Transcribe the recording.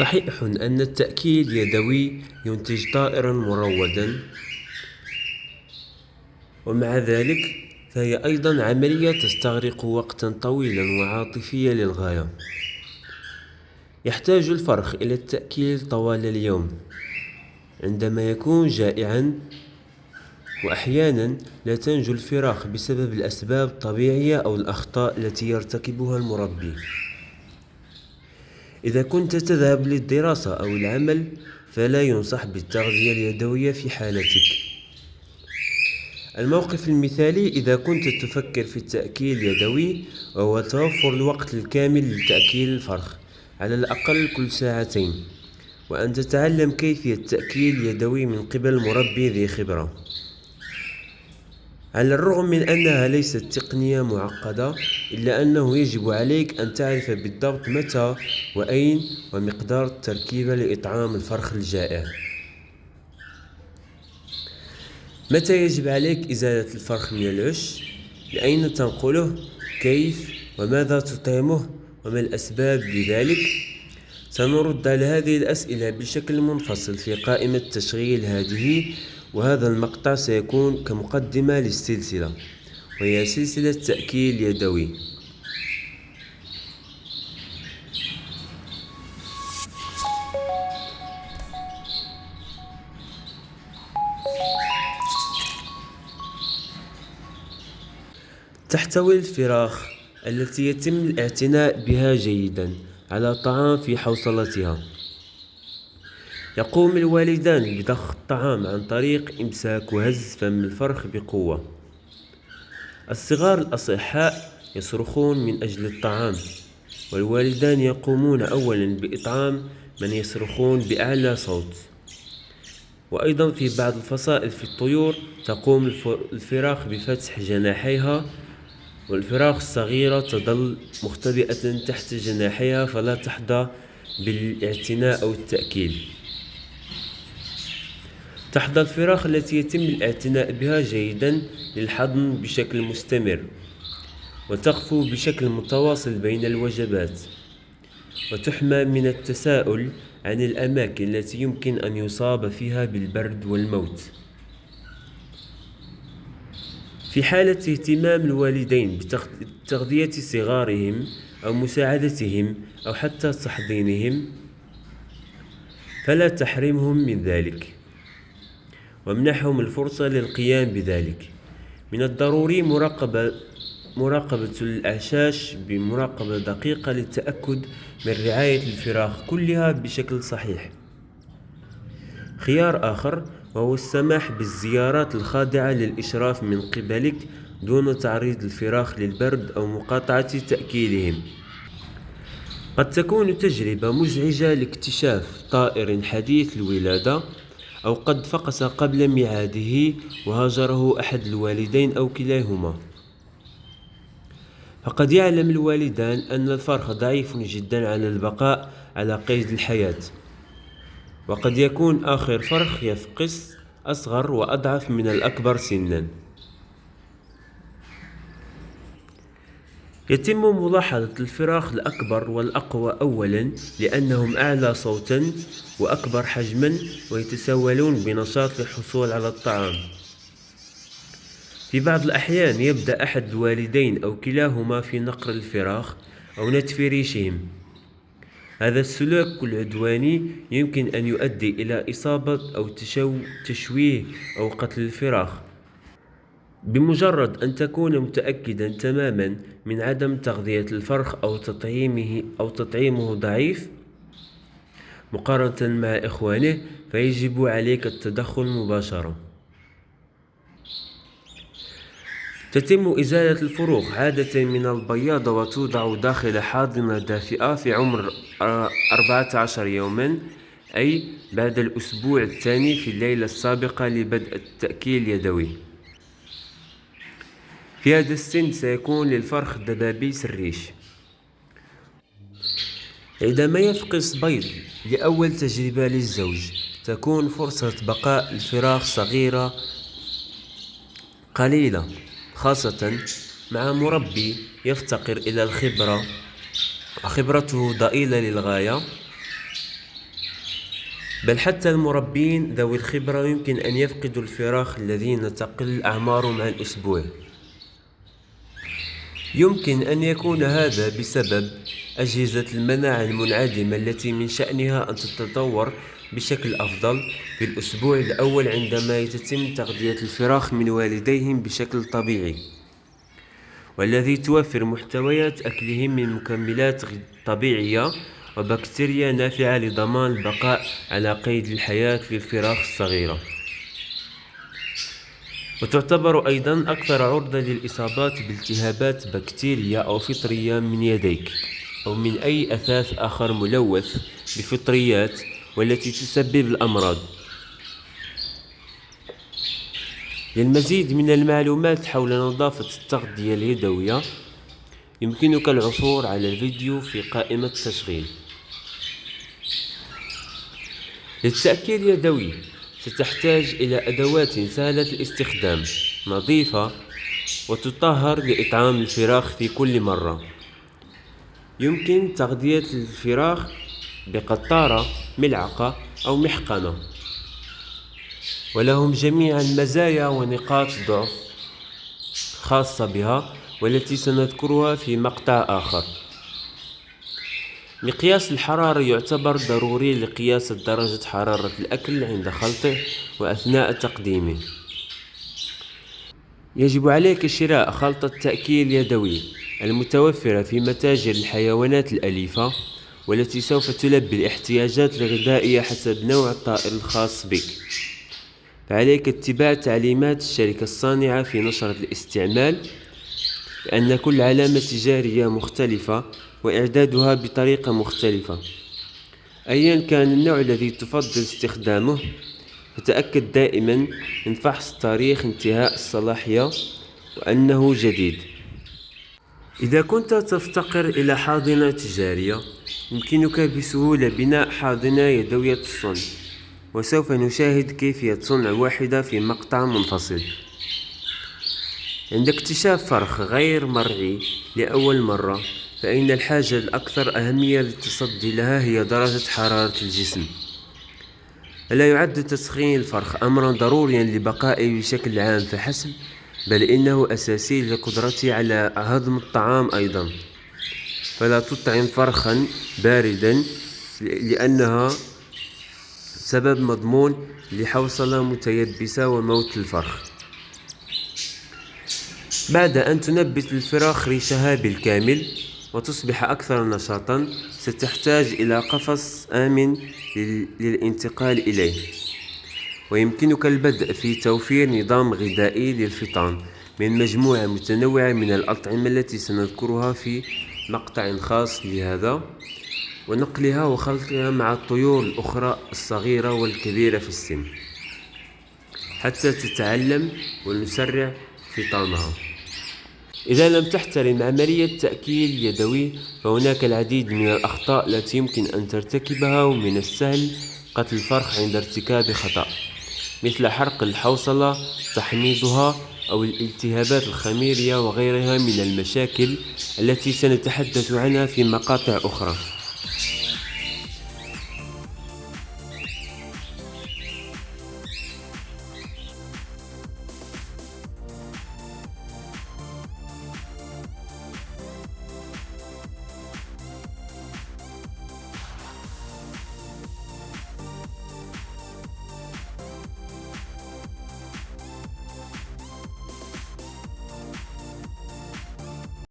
صحيح أن التأكيل اليدوي ينتج طائرا مرودا، ومع ذلك فهي أيضا عملية تستغرق وقتا طويلا وعاطفية للغاية. يحتاج الفرخ إلى التأكيل طوال اليوم عندما يكون جائعا، وأحيانا لا تنجو الفراخ بسبب الأسباب الطبيعية أو الأخطاء التي يرتكبها المربي. إذا كنت تذهب للدراسة أو العمل فلا ينصح بالتغذية اليدوية في حالتك. الموقف المثالي إذا كنت تفكر في التأكيل اليدوي وهو توفر الوقت الكامل لتأكيل الفرخ على الأقل كل ساعتين، وأن تتعلم كيفية التأكيل اليدوي من قبل مربي ذي خبرة. على الرغم من أنها ليست تقنية معقدة، إلا أنه يجب عليك أن تعرف بالضبط متى وأين ومقدار التركيبة لإطعام الفرخ الجائع. متى يجب عليك إزالة الفرخ من العش؟ لأين تنقله؟ كيف؟ وماذا تطعمه؟ وما الأسباب لذلك؟ سنرد على هذه الأسئلة بشكل منفصل في قائمة تشغيل هذه، وهذا المقطع سيكون كمقدمة للسلسلة، وهي سلسلة تأكيل يدوي. تحتوي الفراخ التي يتم الاعتناء بها جيدا على طعام في حوصلتها. يقوم الوالدان بضخ الطعام عن طريق إمساك وهز فم الفرخ بقوة. الصغار الأصحاء يصرخون من أجل الطعام، والوالدان يقومون أولا بإطعام من يصرخون بأعلى صوت. وأيضا في بعض الفصائل في الطيور تقوم الفراخ بفتح جناحيها، والفراخ الصغيرة تظل مختبئة تحت جناحيها فلا تحظى بالاعتناء أو التأكيل. تحظى الفراخ التي يتم الاعتناء بها جيدا للحضن بشكل مستمر، وتقفو بشكل متواصل بين الوجبات، وتحمى من التساؤل عن الأماكن التي يمكن أن يصاب فيها بالبرد والموت. في حالة اهتمام الوالدين بتغذية صغارهم أو مساعدتهم أو حتى تحضينهم، فلا تحرمهم من ذلك، وامنحهم الفرصة للقيام بذلك. من الضروري مراقبة الأعشاش بمراقبة دقيقة للتأكد من رعاية الفراخ كلها بشكل صحيح. خيار آخر وهو السماح بالزيارات الخاضعة للإشراف من قبلك دون تعريض الفراخ للبرد أو مقاطعة تأكيلهم. قد تكون تجربة مزعجة لاكتشاف طائر حديث الولادة، أو قد فقس قبل ميعاده وهاجره أحد الوالدين أو كلاهما. فقد يعلم الوالدان أن الفرخ ضعيف جدا على البقاء على قيد الحياة، وقد يكون آخر فرخ يفقس أصغر وأضعف من الأكبر سنا. يتم ملاحظة الفراخ الأكبر والأقوى أولا لأنهم أعلى صوتا وأكبر حجما ويتسولون بنشاط للحصول على الطعام. في بعض الأحيان يبدأ أحد الوالدين أو كلاهما في نقر الفراخ أو نتف ريشهم. هذا السلوك العدواني يمكن أن يؤدي إلى إصابة أو تشويه أو قتل الفراخ. بمجرد أن تكون متأكدا تماما من عدم تغذية الفرخ أو تطعيمه ضعيف مقارنة مع إخوانه، فيجب عليك التدخل مباشرة. تتم إزالة الفروخ عادة من البياضة وتوضع داخل حاضنة دافئة في عمر 14 يوما، أي بعد الأسبوع الثاني في الليلة السابقة لبدء التأكيل اليدوي. في هذا السن سيكون للفرخ دبابيس الريش. عندما يفقس بيض لأول تجربة للزوج، تكون فرصة بقاء الفراخ صغيرة قليلة، خاصة مع مربي يفتقر إلى الخبرة وخبرته ضئيلة للغاية. بل حتى المربين ذوي الخبرة يمكن أن يفقدوا الفراخ الذين تقل أعمارهم عن أسبوع. يمكن أن يكون هذا بسبب أجهزة المناعة المنعدمة التي من شأنها أن تتطور بشكل أفضل في الأسبوع الأول عندما يتم تغذية الفراخ من والديهم بشكل طبيعي، والذي توفر محتويات أكلهم من مكملات طبيعية وبكتيريا نافعة لضمان البقاء على قيد الحياة للفراخ الصغيرة. وتعتبر أيضا أكثر عرضة للإصابات بالتهابات بكتيرية أو فطرية من يديك أو من أي أثاث آخر ملوث بفطريات والتي تسبب الأمراض. للمزيد من المعلومات حول نظافة التغذية اليدوية يمكنك العثور على الفيديو في قائمة التشغيل. للتأكيل اليدوي ستحتاج إلى أدوات سهلة الاستخدام نظيفة وتطهر لإطعام الفراخ في كل مرة. يمكن تغذية الفراخ بقطارة، ملعقة أو محقنة، ولهم جميعا مزايا ونقاط ضعف خاصة بها والتي سنذكرها في مقطع آخر. مقياس الحرارة يعتبر ضروري لقياس درجة حرارة الأكل عند خلطه وأثناء تقديمه. يجب عليك شراء خلطة تأكيل يدوي المتوفرة في متاجر الحيوانات الأليفة والتي سوف تلبي الاحتياجات الغذائية حسب نوع الطائر الخاص بك. فعليك اتباع تعليمات الشركة الصانعة في نشرة الاستعمال، لأن كل علامة تجارية مختلفة وإعدادها بطريقة مختلفة. أيا كان النوع الذي تفضل استخدامه، فتأكد دائما من فحص تاريخ انتهاء الصلاحية وأنه جديد. إذا كنت تفتقر إلى حاضنة تجارية، يمكنك بسهولة بناء حاضنة يدوية الصنع، وسوف نشاهد كيفية صنع واحدة في مقطع منفصل. عند اكتشاف فرخ غير مرعي لأول مرة، فإن الحاجة الأكثر أهمية للتصدي لها هي درجة حرارة الجسم. لا يعد تسخين الفرخ أمرا ضروريا لبقائه بشكل عام فحسب، بل إنه أساسي لقدرته على هضم الطعام أيضا. فلا تطعم فرخا باردا لأنها سبب مضمون لحوصلة متيبسة وموت الفرخ. بعد أن تنبت الفراخ ريشها بالكامل وتصبح أكثر نشاطا، ستحتاج إلى قفص آمن للانتقال إليه. ويمكنك البدء في توفير نظام غذائي للفطام من مجموعة متنوعة من الأطعمة التي سنذكرها في مقطع خاص لهذا، ونقلها وخلطها مع الطيور الأخرى الصغيرة والكبيرة في السن حتى تتعلم ونسرع فطامها. إذا لم تحترم عملية تأكيل يدوي، فهناك العديد من الأخطاء التي يمكن أن ترتكبها، ومن السهل قتل الفرخ عند ارتكاب خطأ مثل حرق الحوصلة، تحميضها، أو الالتهابات الخميرية وغيرها من المشاكل التي سنتحدث عنها في مقاطع أخرى.